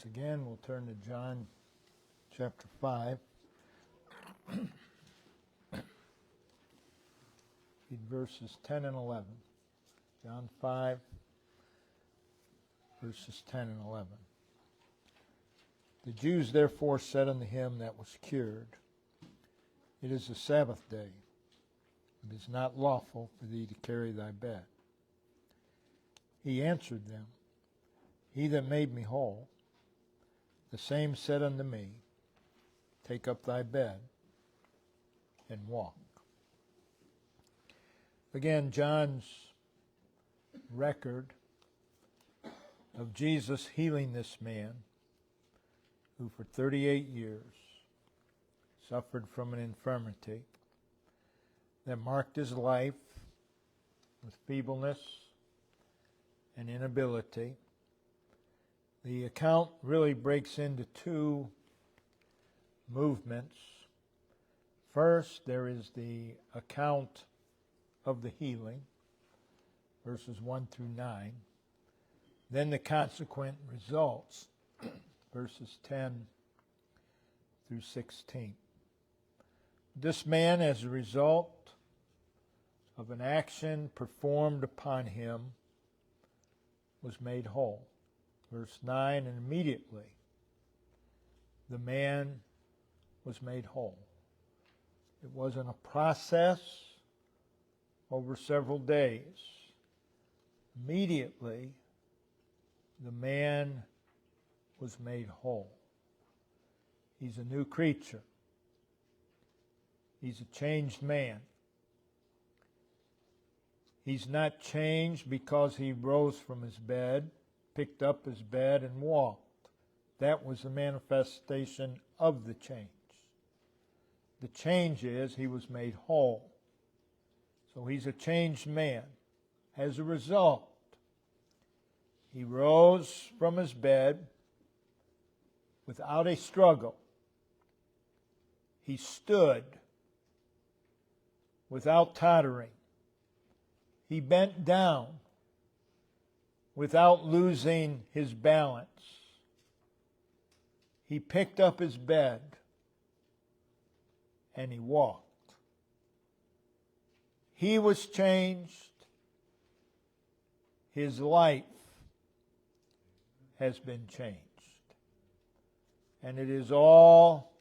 once again, we'll turn to John chapter 5. Read verses 10 and 11. John 5, verses 10 and 11. The Jews therefore said unto him that was cured, It is the Sabbath day. It is not lawful for thee to carry thy bed. He answered them, He that made me whole, the same said unto me, Take up thy bed and walk. Again, John's record of Jesus healing this man who for 38 years suffered from an infirmity that marked his life with feebleness and inability. The account really breaks into two movements. First, there is the account of the healing, verses 1 through 9. Then the consequent results, verses 10 through 16. This man, as a result of an action performed upon him, was made whole. Verse 9, and immediately the man was made whole. It wasn't a process over several days. Immediately the man was made whole. He's a new creature. He's a changed man. He's not changed because he rose from his bed, picked up his bed, and walked. That was the manifestation of the change. The change is he was made whole. So he's a changed man. As a result, he rose from his bed without a struggle. He stood without tottering. He bent down without losing his balance. He picked up his bed and he walked. He was changed. His life has been changed. And it is all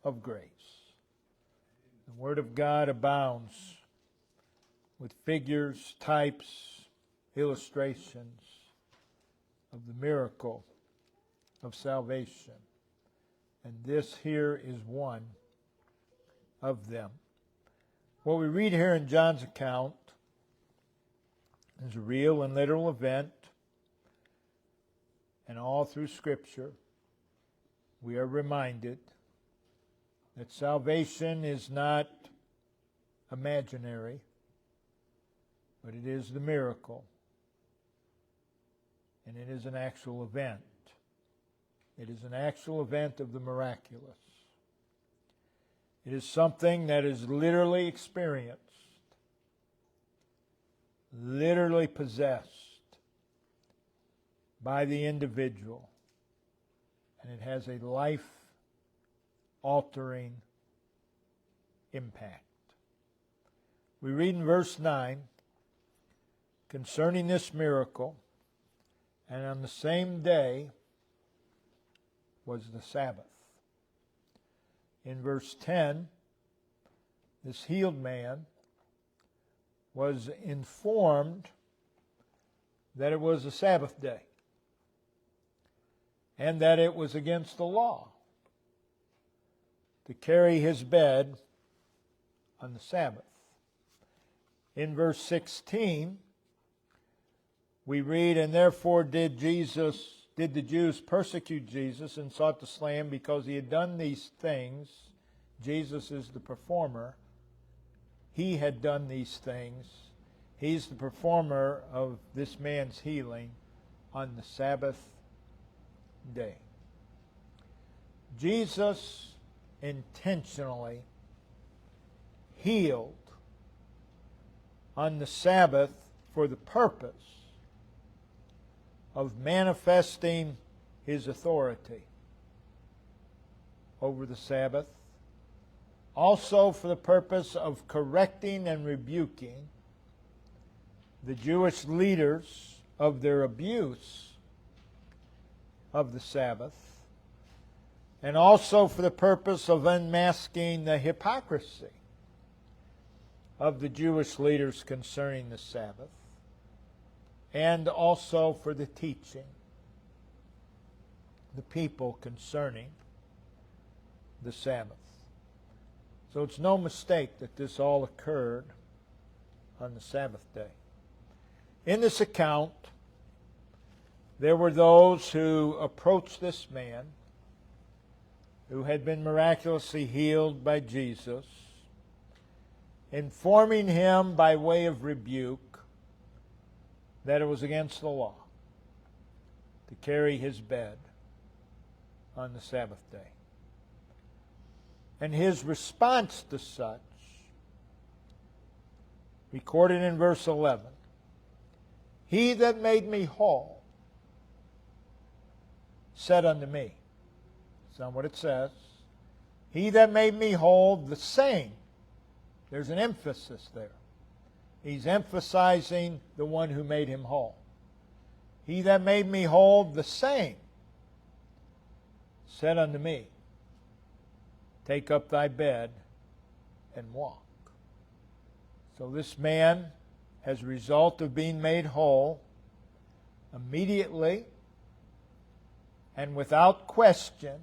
of grace. The Word of God abounds with figures, types, illustrations of the miracle of salvation. And this here is one of them. What we read here in John's account is a real and literal event, and all through Scripture we are reminded that salvation is not imaginary, but it is the miracle, and it is an actual event. It is an actual event of the miraculous. It is something that is literally experienced, literally possessed by the individual, and it has a life-altering impact. We read in verse 9 concerning this miracle, and on the same day was the Sabbath. In verse 10, this healed man was informed that it was a Sabbath day and that it was against the law to carry his bed on the Sabbath. In verse 16, we read, And therefore did the Jews persecute Jesus and sought to slay him because he had done these things. Jesus is the performer. He had done these things. He's the performer of this man's healing on the Sabbath day. Jesus intentionally healed on the Sabbath for the purpose of manifesting His authority over the Sabbath, also for the purpose of correcting and rebuking the Jewish leaders of their abuse of the Sabbath, and also for the purpose of unmasking the hypocrisy of the Jewish leaders concerning the Sabbath, and also for the teaching the people concerning the Sabbath. So it's no mistake that this all occurred on the Sabbath day. In this account, there were those who approached this man who had been miraculously healed by Jesus, informing him by way of rebuke that it was against the law to carry his bed on the Sabbath day. And his response to such, recorded in verse 11, "He that made me whole said unto me," that's not what it says, "He that made me whole, the same." There's an emphasis there. He's emphasizing the one who made him whole. "He that made me whole, the same said unto me, Take up thy bed and walk." So this man, as a result of being made whole, immediately and without question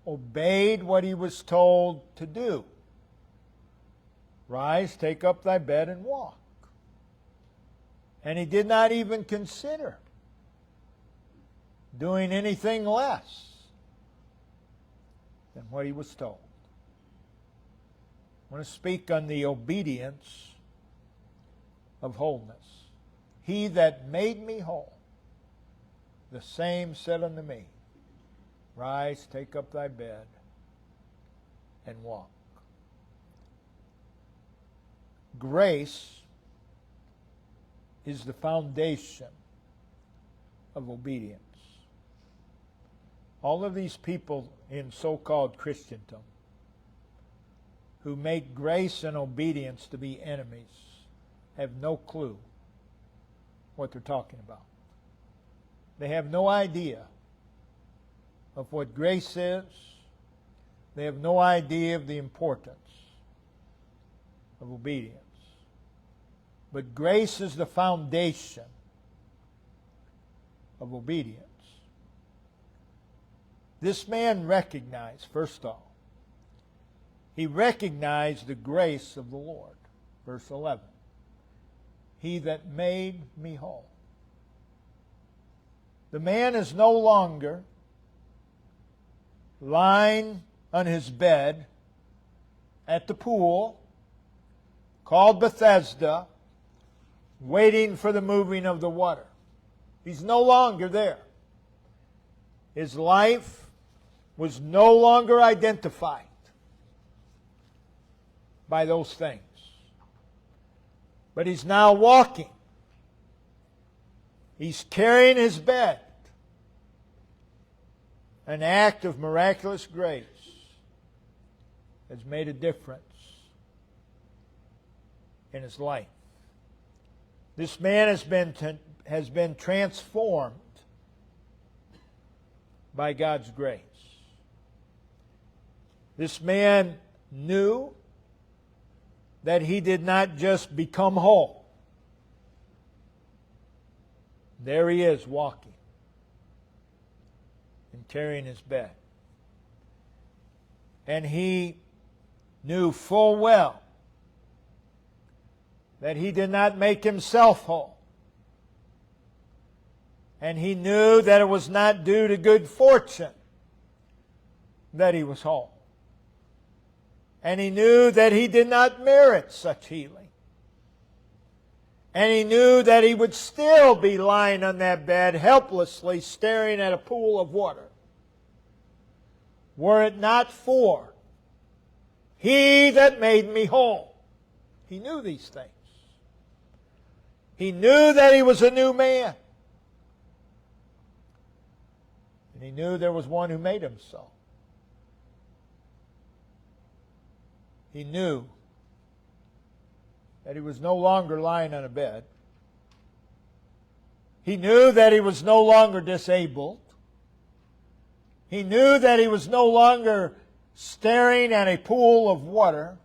obeyed what he was told to do. "Rise, take up thy bed and walk." And he did not even consider doing anything less than what he was told. I want to speak on the obedience of wholeness. "He that made me whole, the same said unto me, Rise, take up thy bed, and walk." Grace is the foundation of obedience. All of these people in so-called Christendom who make grace and obedience to be enemies have no clue what they're talking about. They have no idea of what grace is. They have no idea of the importance of obedience. But grace is the foundation of obedience. This man recognized, first of all, he recognized the grace of the Lord. Verse 11. "He that made me whole." The man is no longer lying on his bed at the pool called Bethesda, waiting for the moving of the water. He's no longer there. His life was no longer identified by those things. But he's now walking. He's carrying his bed. An act of miraculous grace has made a difference in his life. This man has been transformed by God's grace. This man knew that he did not just become whole. There he is walking and carrying his bed. And he knew full well that he did not make himself whole. And he knew that it was not due to good fortune that he was whole. And he knew that he did not merit such healing. And he knew that he would still be lying on that bed helplessly staring at a pool of water, were it not for He that made me whole. He knew these things. He knew that he was a new man. And he knew there was one who made him so. He knew that he was no longer lying on a bed. He knew that he was no longer disabled. He knew that he was no longer staring at a pool of water.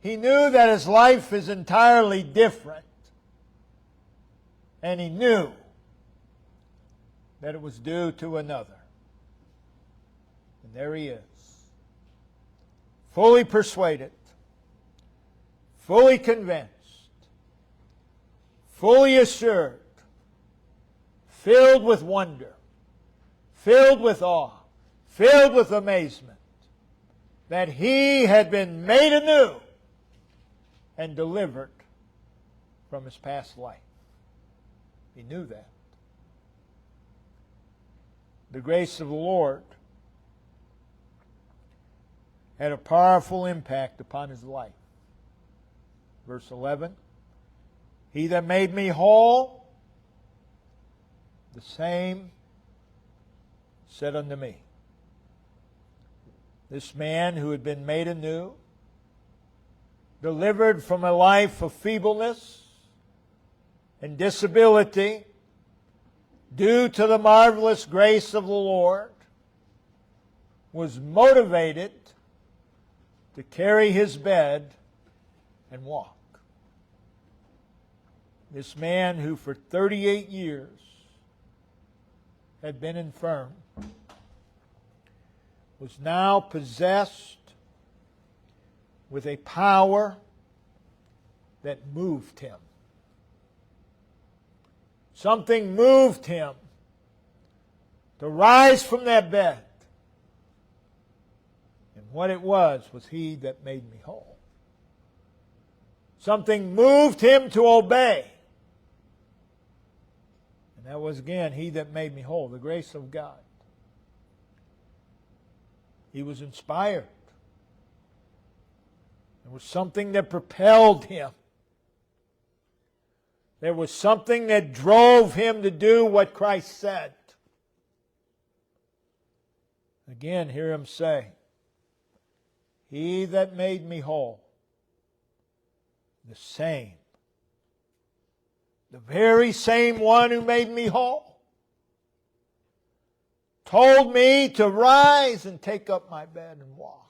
He knew that his life is entirely different. And he knew that it was due to another. And there he is, fully persuaded, fully convinced, fully assured, filled with wonder, filled with awe, filled with amazement, that he had been made anew and delivered from his past life. He knew that. The grace of the Lord had a powerful impact upon his life. Verse 11, He that made me whole, the same said unto me. This man who had been made anew, delivered from a life of feebleness and disability, due to the marvelous grace of the Lord, was motivated to carry his bed and walk. This man who for 38 years had been infirm was now possessed with a power that moved him. Something moved him to rise from that bed. And what it was He that made me whole. Something moved him to obey. And that was again, He that made me whole, the grace of God. He was inspired. There was something that propelled him. There was something that drove him to do what Christ said. Again, hear him say, He that made me whole, the same, the very same one who made me whole, told me to rise and take up my bed and walk.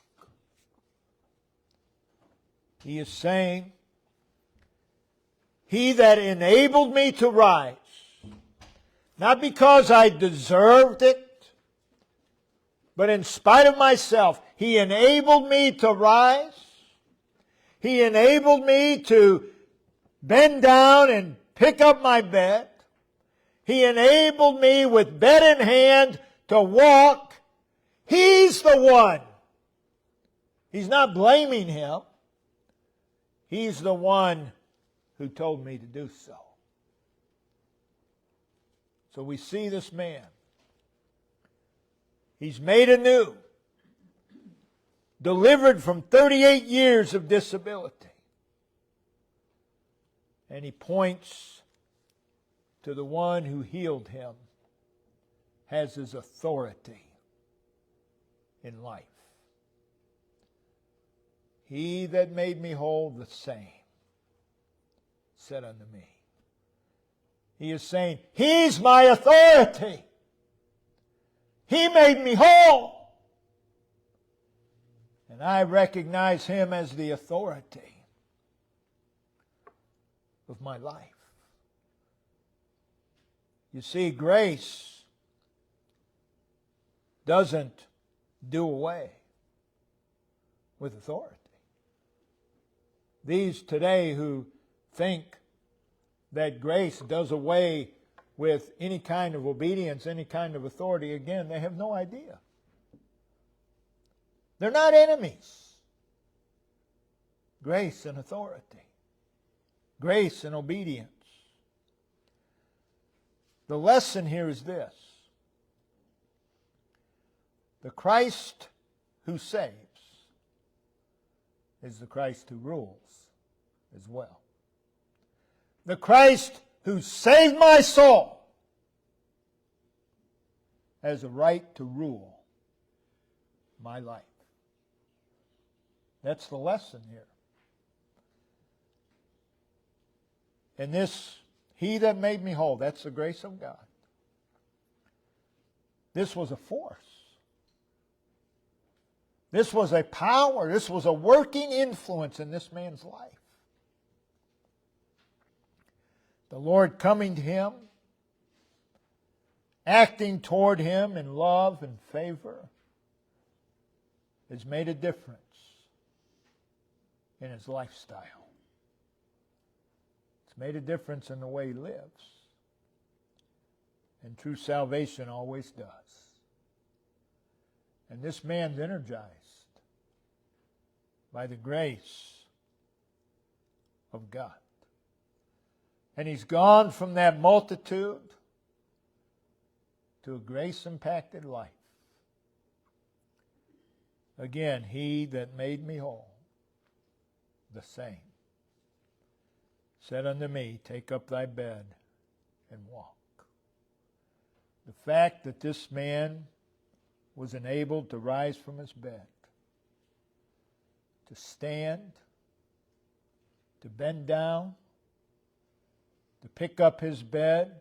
He is saying, He that enabled me to rise, not because I deserved it, but in spite of myself, He enabled me to rise. He enabled me to bend down and pick up my bed. He enabled me with bed in hand to walk. He's the one. He's not blaming him. He's the one who told me to do so. So we see this man. He's made anew, delivered from 38 years of disability. And he points to the one who healed him as his authority in life. He that made me whole, the same said unto me. He is saying, He's my authority. He made me whole. And I recognize Him as the authority of my life. You see, grace doesn't do away with authority. These today who think that grace does away with any kind of obedience, any kind of authority, again, they have no idea. They're not enemies. Grace and authority. Grace and obedience. The lesson here is this. The Christ who saves is the Christ who rules as well. The Christ who saved my soul has a right to rule my life. That's the lesson here. And this, He that made me whole, that's the grace of God. This was a force. This was a power. This was a working influence in this man's life. The Lord coming to him, acting toward him in love and favor, has made a difference in his lifestyle. It's made a difference in the way he lives. And true salvation always does. And this man's energized by the grace of God. And he's gone from that multitude to a grace-impacted life. Again, He that made me whole, the same, said unto me, take up thy bed and walk. The fact that this man was enabled to rise from his bed, to stand, to bend down, to pick up his bed,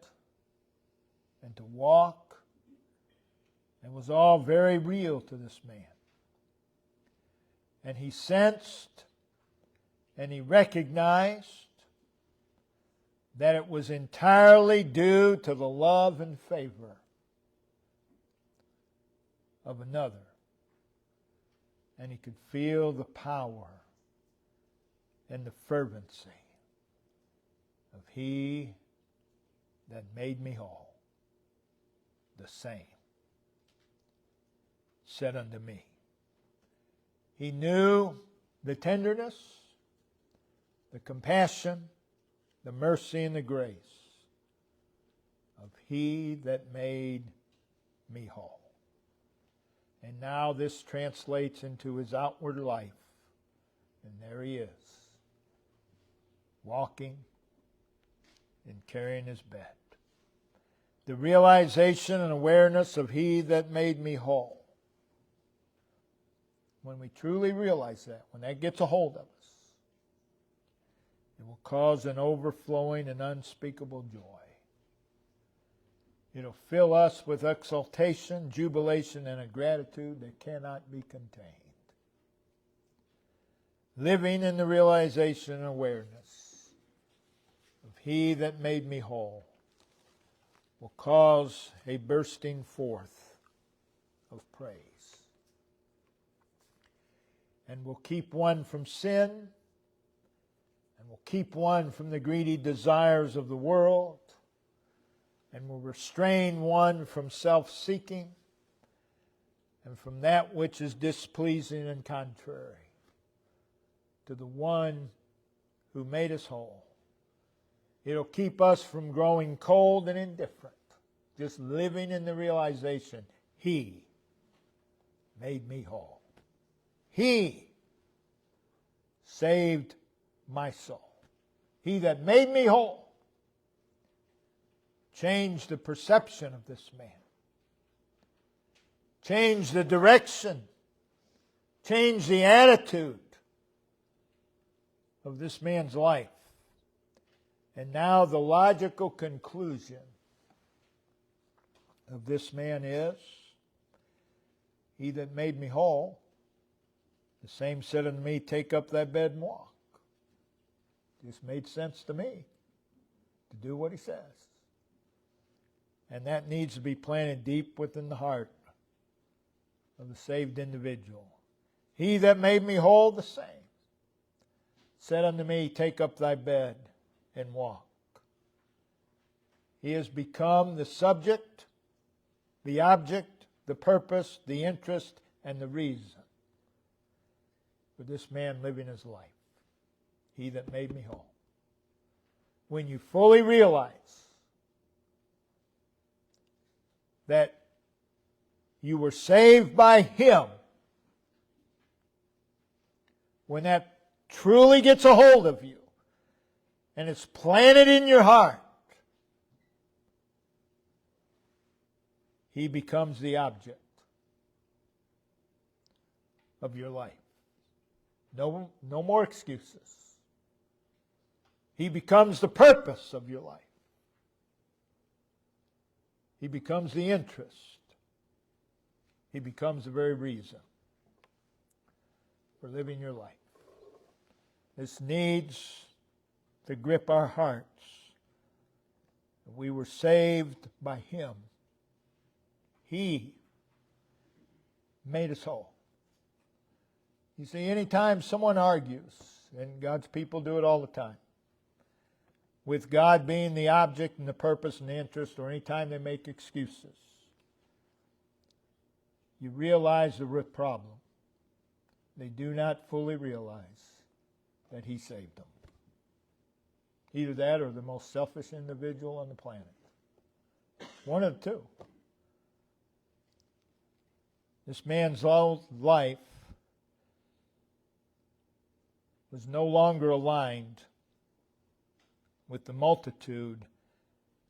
and to walk, it was all very real to this man. And he sensed and he recognized that it was entirely due to the love and favor of another. And he could feel the power and the fervency of He that made me whole, the same, said unto me. He knew the tenderness, the compassion, the mercy, and the grace of He that made me whole. And now this translates into his outward life. And there he is, walking and carrying his bed. The realization and awareness of He that made me whole. When we truly realize that, when that gets a hold of us, it will cause an overflowing and unspeakable joy. It'll fill us with exultation, jubilation, and a gratitude that cannot be contained. Living in the realization and awareness of He that made me whole will cause a bursting forth of praise. And will keep one from sin, and will keep one from the greedy desires of the world, and will restrain one from self-seeking and from that which is displeasing and contrary to the one who made us whole. It'll keep us from growing cold and indifferent, just living in the realization, He made me whole. He saved my soul. He that made me whole changed the perception of this man. Changed the direction. Changed the attitude of this man's life. And now the logical conclusion of this man is, He that made me whole, the same said unto me, take up thy bed and walk. Just made sense to me to do what He says. And that needs to be planted deep within the heart of the saved individual. He that made me whole, the same, said unto me, take up thy bed and walk. He has become the subject, the object, the purpose, the interest, and the reason for this man living his life. He that made me whole. When you fully realize that you were saved by Him, when that truly gets a hold of you and it's planted in your heart, he becomes the object of your life. No more excuses. He becomes the purpose of your life. He becomes the interest. He becomes the very reason for living your life. This needs to grip our hearts. We were saved by Him. He made us whole. You see, anytime someone argues, and God's people do it all the time, with God being the object and the purpose and the interest, or anytime they make excuses, you realize the root problem. They do not fully realize that He saved them. Either that or the most selfish individual on the planet. One of the two. This man's life was no longer aligned with the multitude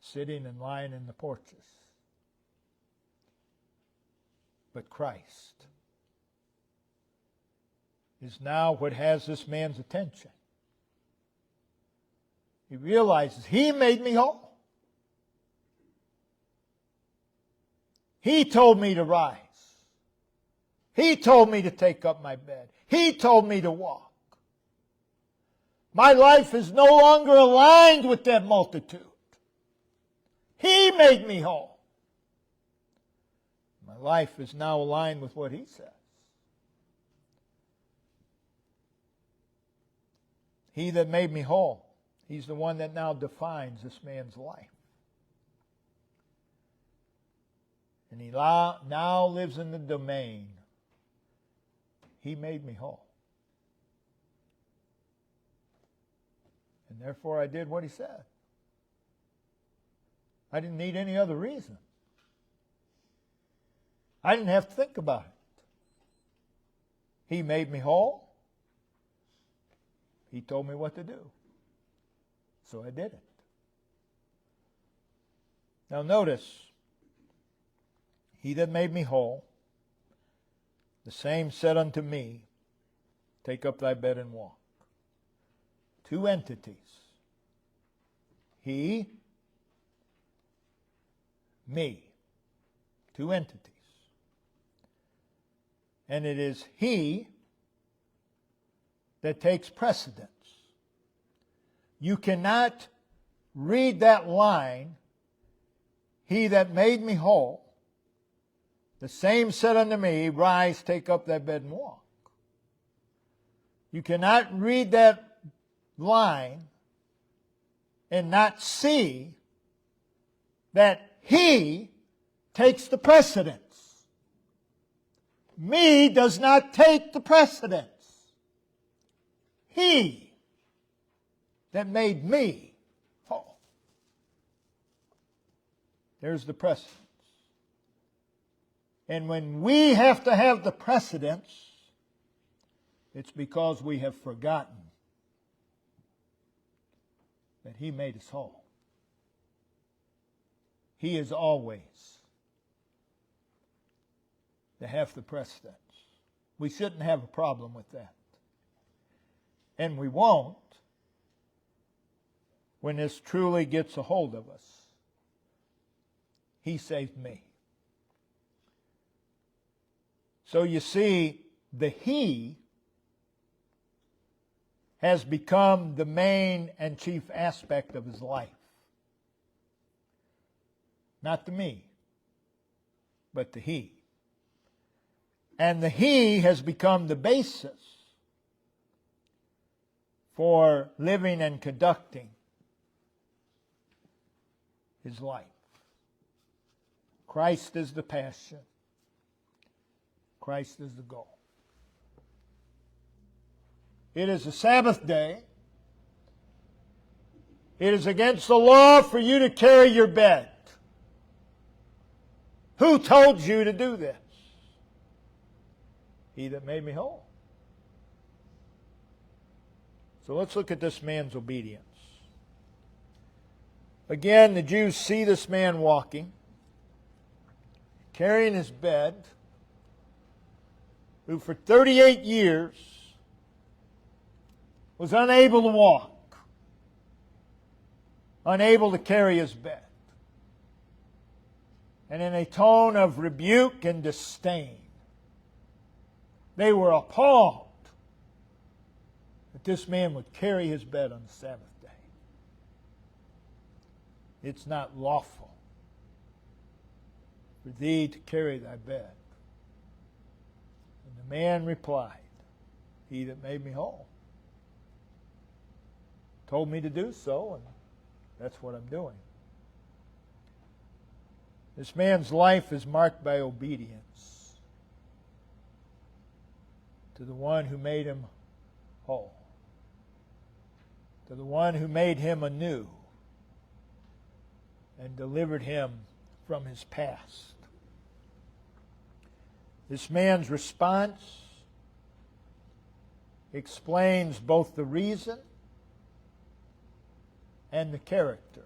sitting and lying in the porches. But Christ is now what has this man's attention. He realizes He made me whole. He told me to rise. He told me to take up my bed. He told me to walk. My life is no longer aligned with that multitude. He made me whole. My life is now aligned with what He says. He that made me whole, He's the one that now defines this man's life. And he now lives in the domain. He made me whole. And therefore I did what He said. I didn't need any other reason. I didn't have to think about it. He made me whole. He told me what to do. So I did it. Now notice, He that made me whole, the same said unto me, take up thy bed and walk. Two entities. He, me. Two entities. And it is He that takes precedence. You cannot read that line, He that made me whole, the same said unto me, rise, take up thy bed and walk. You cannot read that line and not see that He takes the precedence. Me does not take the precedence. He that made me whole. There's the precedence. And when we have to have the precedence, it's because we have forgotten that He made us whole. He is always to have the precedence. We shouldn't have a problem with that. And we won't when this truly gets a hold of us. He saved me. So you see, the He has become the main and chief aspect of his life. Not the me, but the He. And the He has become the basis for living and conducting his life. Christ is the passion. Christ is the goal. It is a Sabbath day. It is against the law for you to carry your bed. Who told you to do this? He that made me whole. So let's look at this man's obedience. Again, the Jews see this man walking. carrying his bed, who for 38 years was unable to walk, unable to carry his bed. And in a tone of rebuke and disdain, they were appalled that this man would carry his bed on the Sabbath day. It's not lawful for thee to carry thy bed. And the man replied, He that made me whole told me to do so, and that's what I'm doing. This man's life is marked by obedience to the one who made him whole, to the one who made him anew and delivered him from his past. This man's response explains both the reason and the character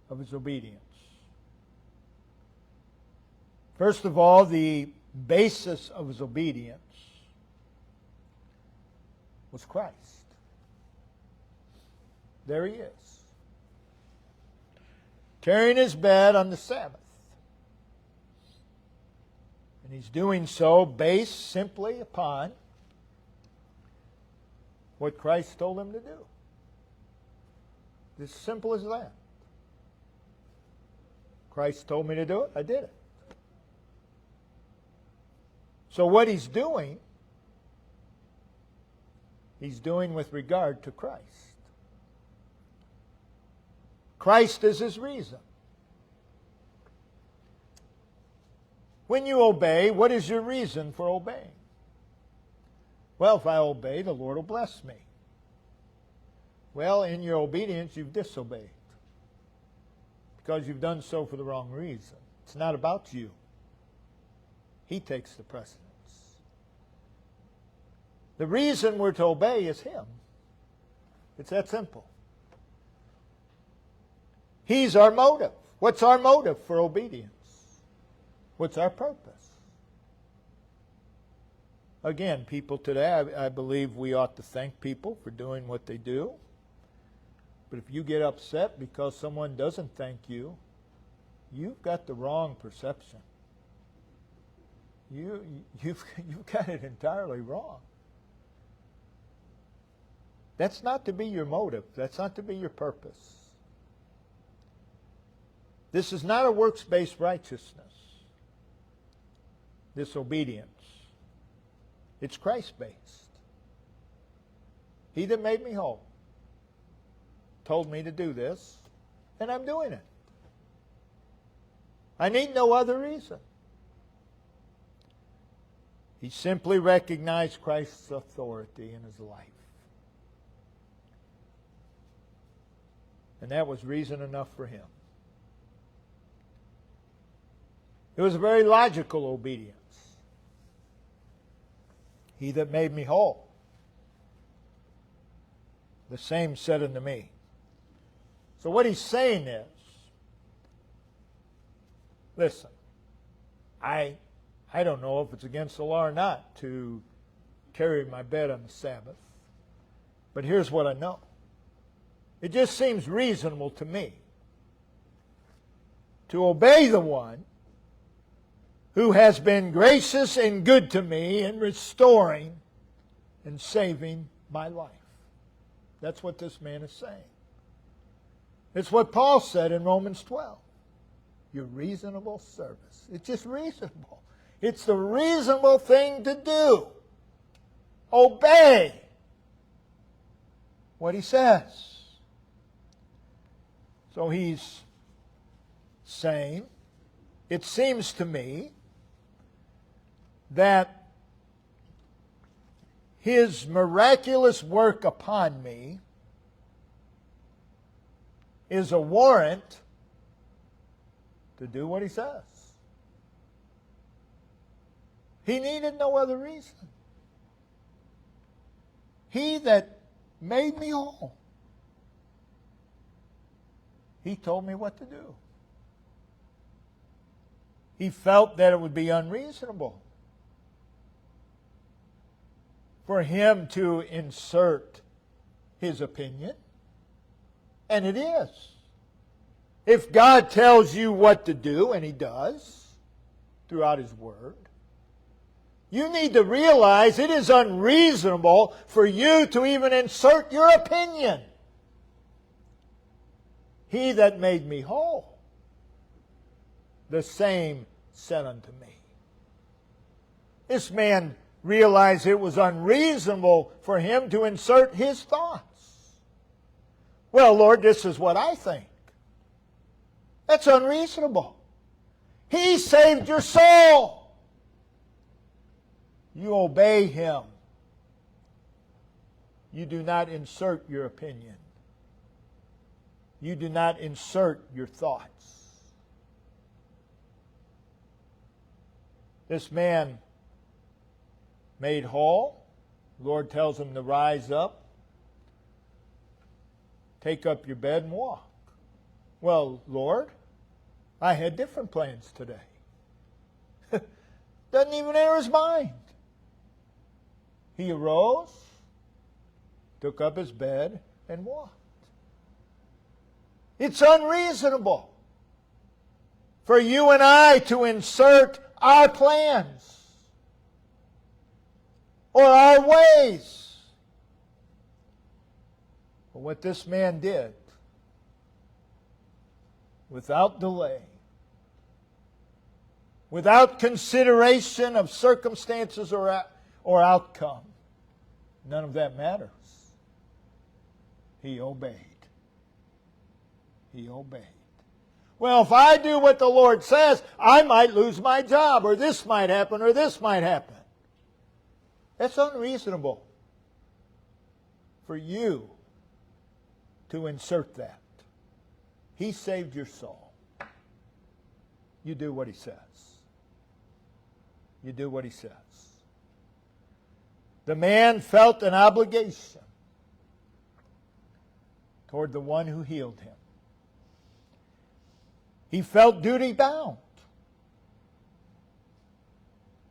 of his obedience. First of all, the basis of his obedience was Christ. There he is, carrying his bed on the Sabbath. And he's doing so based simply upon what Christ told him to do. It's as simple as that. Christ told me to do it, I did it. So what he's doing with regard to Christ. Christ is his reason. When you obey, what is your reason for obeying? Well, if I obey, the Lord will bless me. Well, in your obedience, you've disobeyed because you've done so for the wrong reason. It's not about you. He takes the precedence. The reason we're to obey is Him. It's that simple. He's our motive. What's our motive for obedience? What's our purpose? Again, people today, I believe we ought to thank people for doing what they do. But if you get upset because someone doesn't thank you, you've got the wrong perception. You've got it entirely wrong. That's not to be your motive. That's not to be your purpose. This is not a works-based righteousness, this obedience. It's Christ-based. He that made me whole told me to do this, and I'm doing it. I need no other reason. He simply recognized Christ's authority in his life. And that was reason enough for him. It was a very logical obedience. He that made me whole, the same said unto me. So what he's saying is, listen, I don't know if it's against the law or not to carry my bed on the Sabbath, but here's what I know. It just seems reasonable to me to obey the one who has been gracious and good to me in restoring and saving my life. That's what this man is saying. It's what Paul said in Romans 12. Your reasonable service. It's just reasonable. It's the reasonable thing to do. Obey what he says. So he's saying, it seems to me that his miraculous work upon me is a warrant to do what he says. He needed no other reason. He that made me whole, he told me what to do. He felt that it would be unreasonable for him to insert his opinion. And it is. If God tells you what to do, and He does throughout His Word, you need to realize it is unreasonable for you to even insert your opinion. He that made me whole, the same said unto me. This man realized it was unreasonable for him to insert his thoughts. Well, Lord, this is what I think. That's unreasonable. He saved your soul. You obey Him. You do not insert your opinion. You do not insert your thoughts. This man made whole. The Lord tells him to rise up, take up your bed and walk. Well, Lord, I had different plans today. Doesn't even enter his mind. He arose, took up his bed, and walked. It's unreasonable for you and I to insert our plans or our ways. But what this man did, without delay, without consideration of circumstances or outcome, none of that matters. He obeyed. He obeyed. Well, if I do what the Lord says, I might lose my job, or this might happen, or this might happen. That's unreasonable for you to insert that. He saved your soul. You do what He says. You do what He says. The man felt an obligation toward the one who healed him. He felt duty bound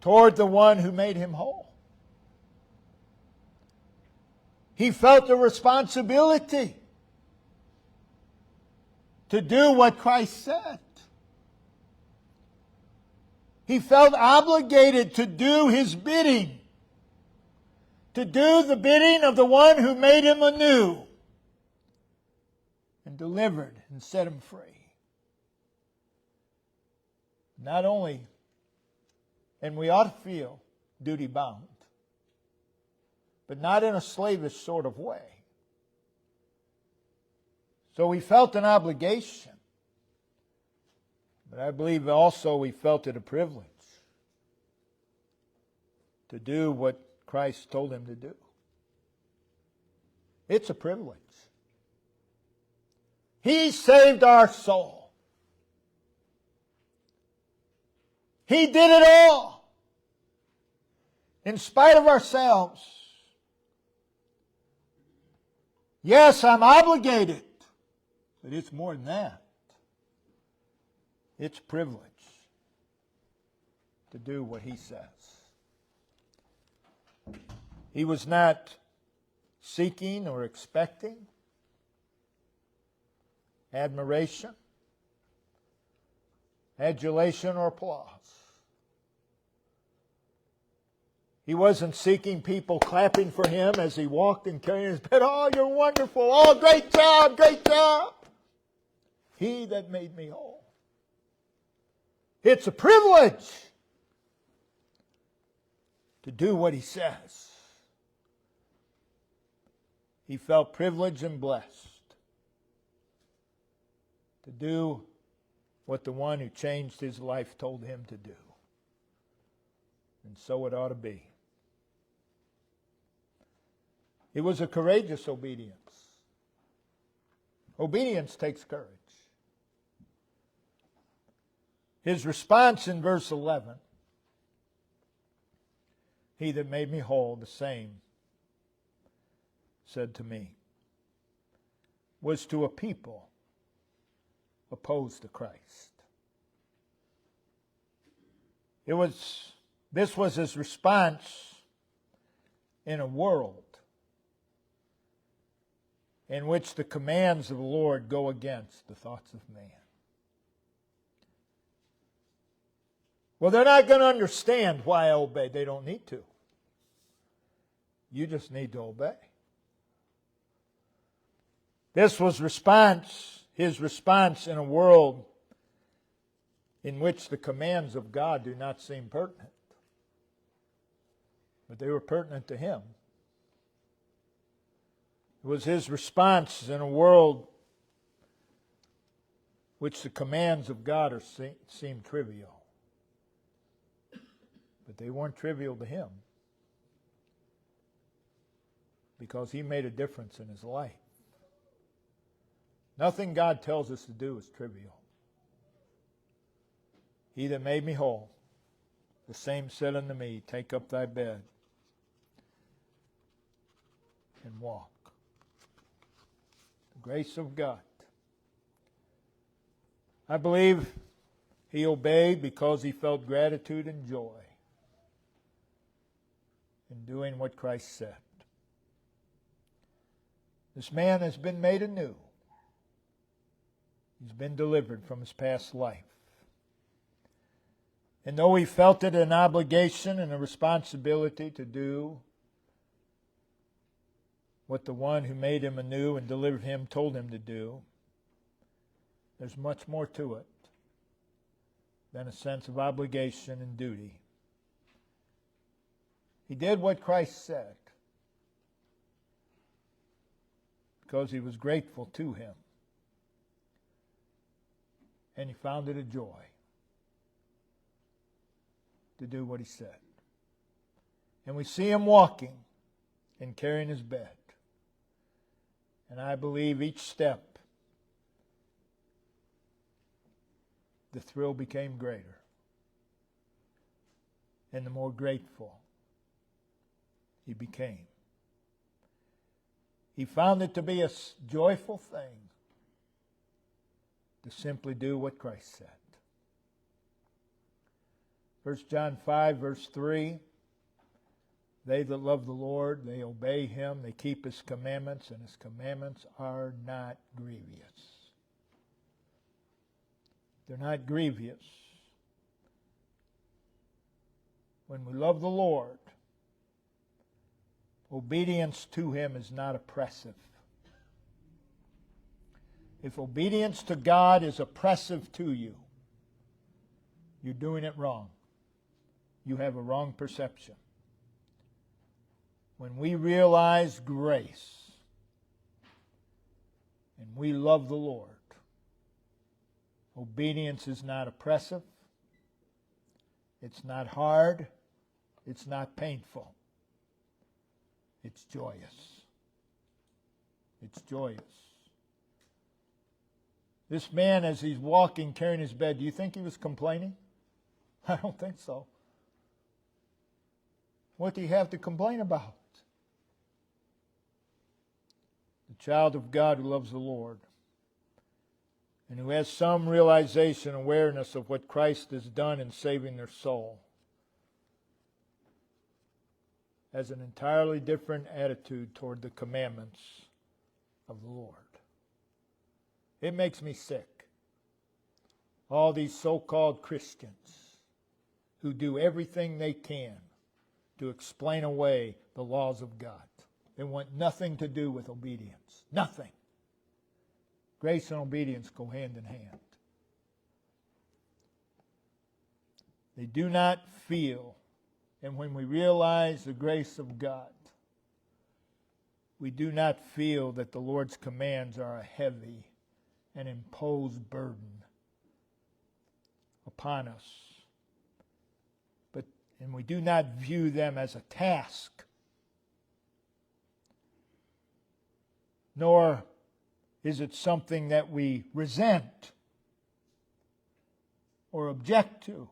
toward the one who made him whole. He felt the responsibility to do what Christ said. He felt obligated to do His bidding, to do the bidding of the one who made him anew and delivered and set him free. Not only, and we ought to feel duty bound, but not in a slavish sort of way. So we felt an obligation, but I believe also we felt it a privilege to do what Christ told him to do. It's a privilege. He saved our soul. He did it all. In spite of ourselves. Yes, I'm obligated. But it's more than that. It's privilege to do what He says. He was not seeking or expecting admiration, adulation, or applause. He wasn't seeking people clapping for him as he walked and carried his bed. Oh, you're wonderful. Oh, great job, great job. He that made me whole. It's a privilege to do what He says. He felt privileged and blessed to do what the one who changed his life told him to do. And so it ought to be. It was a courageous obedience. Obedience takes courage. His response in verse 11, He that made me whole, the same said to me, was to a people opposed to Christ. This was his response in a world in which the commands of the Lord go against the thoughts of man. Well, they're not going to understand why I obey. They don't need to. You just need to obey. This was his response in a world in which the commands of God do not seem pertinent. But they were pertinent to him. It was his response in a world which the commands of God seem trivial. But they weren't trivial to him, because he made a difference in his life. Nothing God tells us to do is trivial. He that made me whole, the same said unto me, take up thy bed and walk. The grace of God. I believe he obeyed because he felt gratitude and joy in doing what Christ said. This man has been made anew. He's been delivered from his past life. And though he felt it an obligation and a responsibility to do what the one who made him anew and delivered him told him to do, there's much more to it than a sense of obligation and duty. He did what Christ said because he was grateful to him. And he found it a joy to do what he said. And we see him walking and carrying his bed. And I believe each step, the thrill became greater. And the more grateful he became. He found it to be a joyful thing to simply do what Christ said. 1 John 5, verse 3, they that love the Lord, they obey him, they keep his commandments, and his commandments are not grievous. They're not grievous. When we love the Lord, obedience to him is not oppressive. If obedience to God is oppressive to you, you're doing it wrong. You have a wrong perception. When we realize grace and we love the Lord, obedience is not oppressive. It's not hard. It's not painful. It's joyous. It's joyous. This man, as he's walking, carrying his bed, do you think he was complaining? I don't think so. What do you have to complain about? The child of God who loves the Lord and who has some realization, awareness of what Christ has done in saving their soul has an entirely different attitude toward the commandments of the Lord. It makes me sick. All these so-called Christians who do everything they can to explain away the laws of God. They want nothing to do with obedience. Nothing. Grace and obedience go hand in hand. They do not feel, and when we realize the grace of God, we do not feel that the Lord's commands are a heavy and imposed burden upon us. And we do not view them as a task, nor is it something that we resent or object to.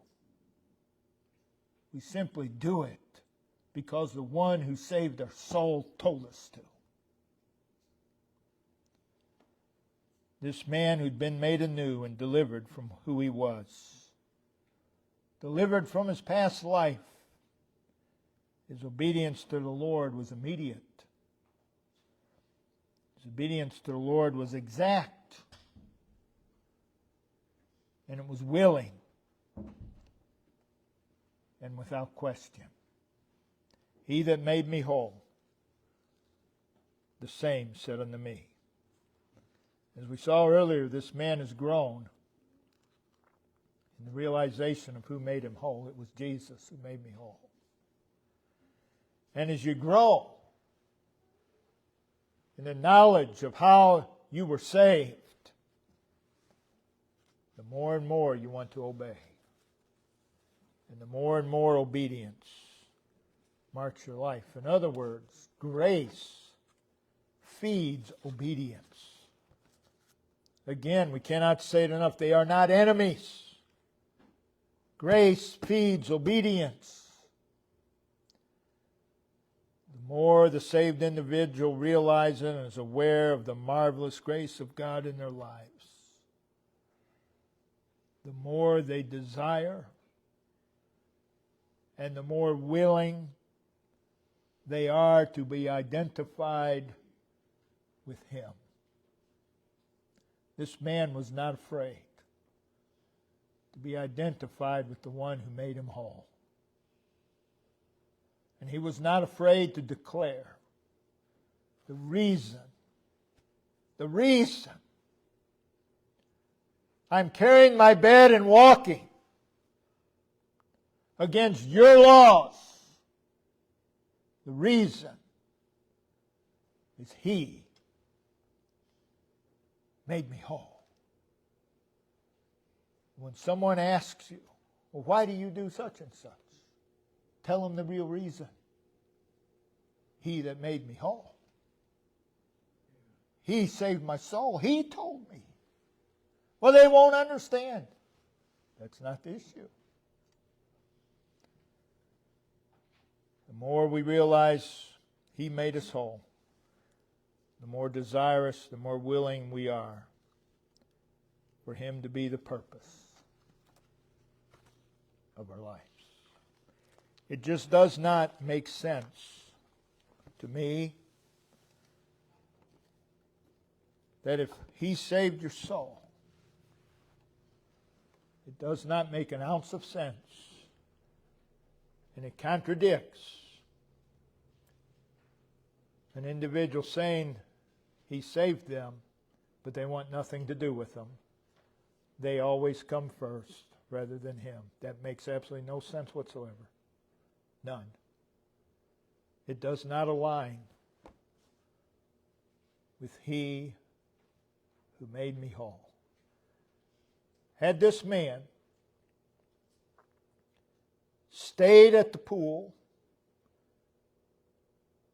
We simply do it because the one who saved our soul told us to. This man who'd been made anew and delivered from who he was delivered from his past life, his obedience to the Lord was immediate. His obedience to the Lord was exact. And it was willing and without question. He that made me whole, the same said unto me. As we saw earlier, this man has grown in the realization of who made him whole. It was Jesus who made me whole. And as you grow in the knowledge of how you were saved, the more and more you want to obey. And the more and more obedience marks your life. In other words, grace feeds obedience. Again, we cannot say it enough. They are not enemies. Grace feeds obedience. The more the saved individual realizes and is aware of the marvelous grace of God in their lives, the more they desire and the more willing they are to be identified with Him. This man was not afraid to be identified with the one who made him whole. And he was not afraid to declare the reason I'm carrying my bed and walking against your laws. The reason is He made me whole. When someone asks you, well, why do you do such and such? Tell them the real reason. He that made me whole. He saved my soul. He told me. Well, they won't understand. That's not the issue. The more we realize He made us whole, the more desirous, the more willing we are for Him to be the purpose of our lives. It just does not make sense to me that if He saved your soul, it does not make an ounce of sense, and it contradicts an individual saying He saved them, but they want nothing to do with them. They always come first rather than Him. That makes absolutely no sense whatsoever. None. It does not align with He who made me whole. Had this man stayed at the pool,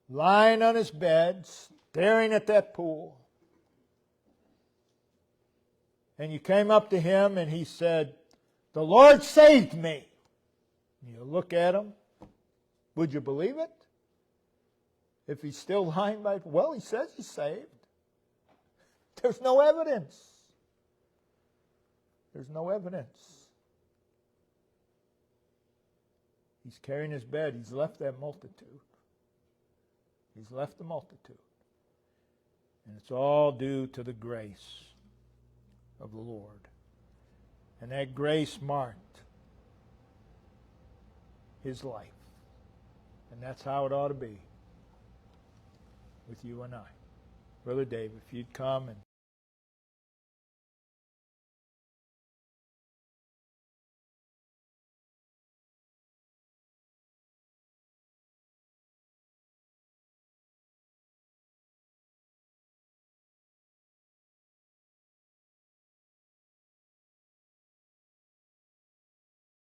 lying on his bed, staring at that pool, and you came up to him and he said, "The Lord saved me," and you look at him, would you believe it? If he's still lying by, well, he says he's saved. There's no evidence. There's no evidence. He's carrying his bed. He's left that multitude. He's left the multitude. And it's all due to the grace of the Lord. And that grace marked his life. And that's how it ought to be with you and I. Brother Dave, if you'd come and